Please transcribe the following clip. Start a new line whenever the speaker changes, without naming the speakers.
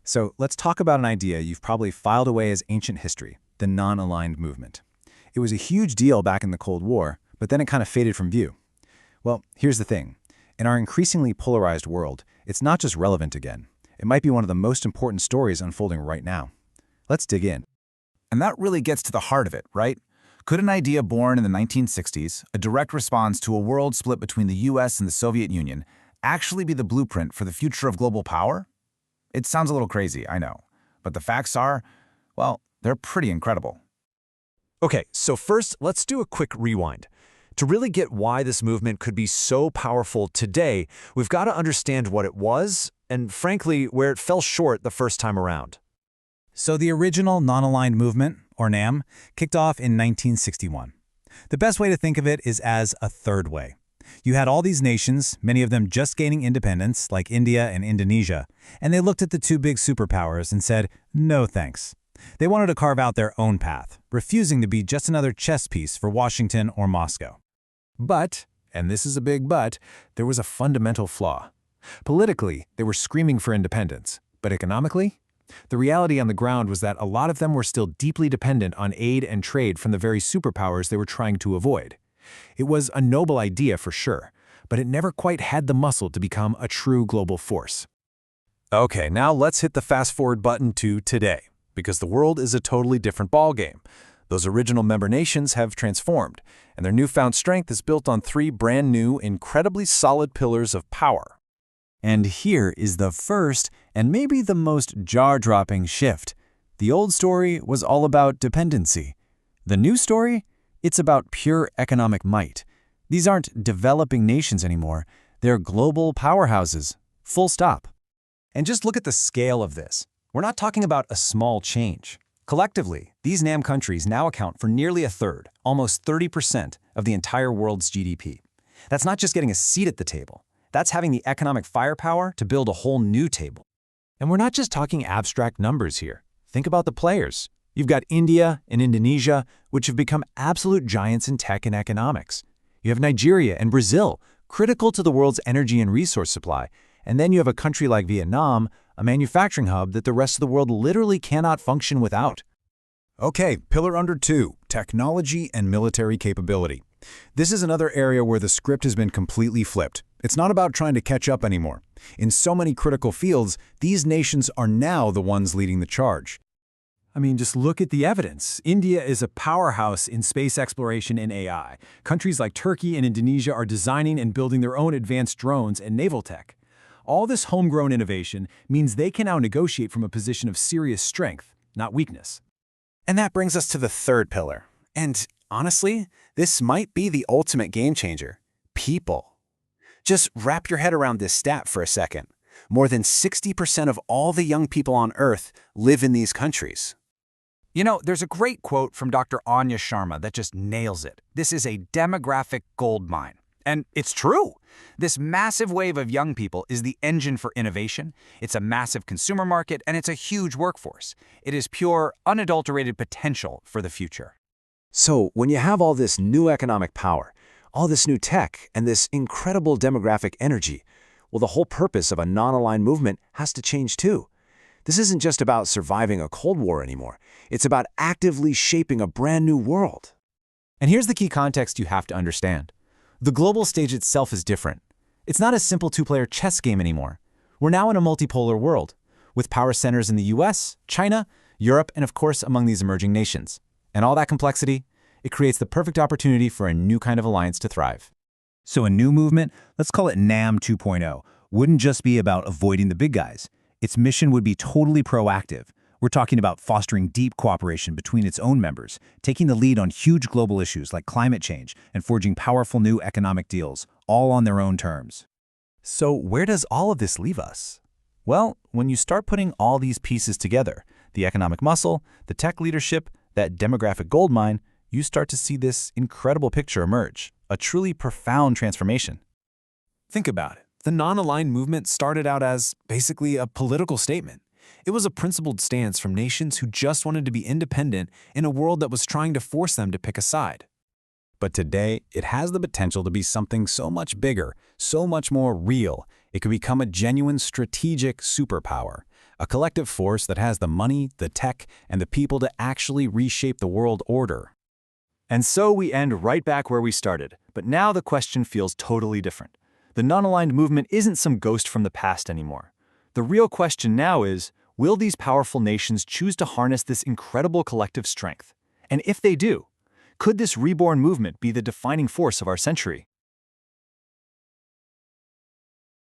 So let's talk about an idea you've probably filed away as ancient history, the non-aligned movement. It was a huge deal back in the Cold War, but then it kind of faded from view. Well, here's the thing. In our increasingly polarized world, it's not just relevant again. It might be one of the most important stories unfolding right now. Let's dig in.
And that really gets to the heart of it, right? Could an idea born in the 1960s, a direct response to a world split between the US and the Soviet Union, actually be the blueprint for the future of global power? It sounds a little crazy, I know. But the facts are, well, they're pretty incredible.
Okay, so first, let's do a quick rewind. To really get why this movement could be so powerful today, we've got to understand what it was, and frankly, where it fell short the first time around.
So the original non-aligned movement, or NAM, kicked off in 1961. The best way to think of it is as a third way. You had all these nations, many of them just gaining independence, like India and Indonesia, and they looked at the two big superpowers and said, no thanks. They wanted to carve out their own path, refusing to be just another chess piece for Washington or Moscow. But, and this is a big but, there was a fundamental flaw. Politically, they were screaming for independence, but economically? The reality on the ground was that a lot of them were still deeply dependent on aid and trade from the very superpowers they were trying to avoid. It was a noble idea for sure, but it never quite had the muscle to become a true global force.
Okay, now let's hit the fast-forward button to today, because the world is a totally different ballgame. Those original member nations have transformed, and their newfound strength is built on three brand new, incredibly solid pillars of power.
And here is the first and maybe the most jaw-dropping shift. The old story was all about dependency. The new story? It's about pure economic might. These aren't developing nations anymore. They're global powerhouses. Full stop. And just look at the scale of this. We're not talking about a small change. Collectively, these NAM countries now account for nearly a third, almost 30% of the entire world's GDP. That's not just getting a seat at the table. That's having the economic firepower to build a whole new table. And we're not just talking abstract numbers here. Think about the players. You've got India and Indonesia, which have become absolute giants in tech and economics. You have Nigeria and Brazil, critical to the world's energy and resource supply. And then you have a country like Vietnam, a manufacturing hub that the rest of the world literally cannot function without.
Okay, pillar under 2, technology and military capability. This is another area where the script has been completely flipped. It's not about trying to catch up anymore. In so many critical fields, these nations are now the ones leading the charge.
I mean, just look at the evidence. India is a powerhouse in space exploration and AI. Countries like Turkey and Indonesia are designing and building their own advanced drones and naval tech. All this homegrown innovation means they can now negotiate from a position of serious strength, not weakness.
And that brings us to the third pillar. And honestly, this might be the ultimate game changer. People. Just wrap your head around this stat for a second. More than 60% of all the young people on Earth live in these countries.
You know, there's a great quote from Dr. Anya Sharma that just nails it. This is a demographic goldmine. And it's true. This massive wave of young people is the engine for innovation. It's a massive consumer market, and it's a huge workforce. It is pure, unadulterated potential for the future.
So when you have all this new economic power, all this new tech, and this incredible demographic energy, well, the whole purpose of a non-aligned movement has to change too. This isn't just about surviving a Cold War anymore. It's about actively shaping a brand new world.
And here's the key context you have to understand. The global stage itself is different. It's not a simple two-player chess game anymore. We're now in a multipolar world, with power centers in the US, China, Europe, and of course among these emerging nations. And all that complexity, it creates the perfect opportunity for a new kind of alliance to thrive. So a new movement, let's call it NAM 2.0, wouldn't just be about avoiding the big guys. Its mission would be totally proactive. We're talking about fostering deep cooperation between its own members, taking the lead on huge global issues like climate change, and forging powerful new economic deals, all on their own terms. So where does all of this leave us? Well, when you start putting all these pieces together, the economic muscle, the tech leadership, that demographic goldmine, you start to see this incredible picture emerge, a truly profound transformation. Think about it. The non-aligned movement started out as basically a political statement. It was a principled stance from nations who just wanted to be independent in a world that was trying to force them to pick a side.
But today, it has the potential to be something so much bigger, so much more real. It could become a genuine strategic superpower, A collective force that has the money, the tech, and the people to actually reshape the world order.
And so we end right back where we started, but now the question feels totally different. The non-aligned movement isn't some ghost from the past anymore. The real question now is, will these powerful nations choose to harness this incredible collective strength? And if they do, could this reborn movement be the defining force of our century?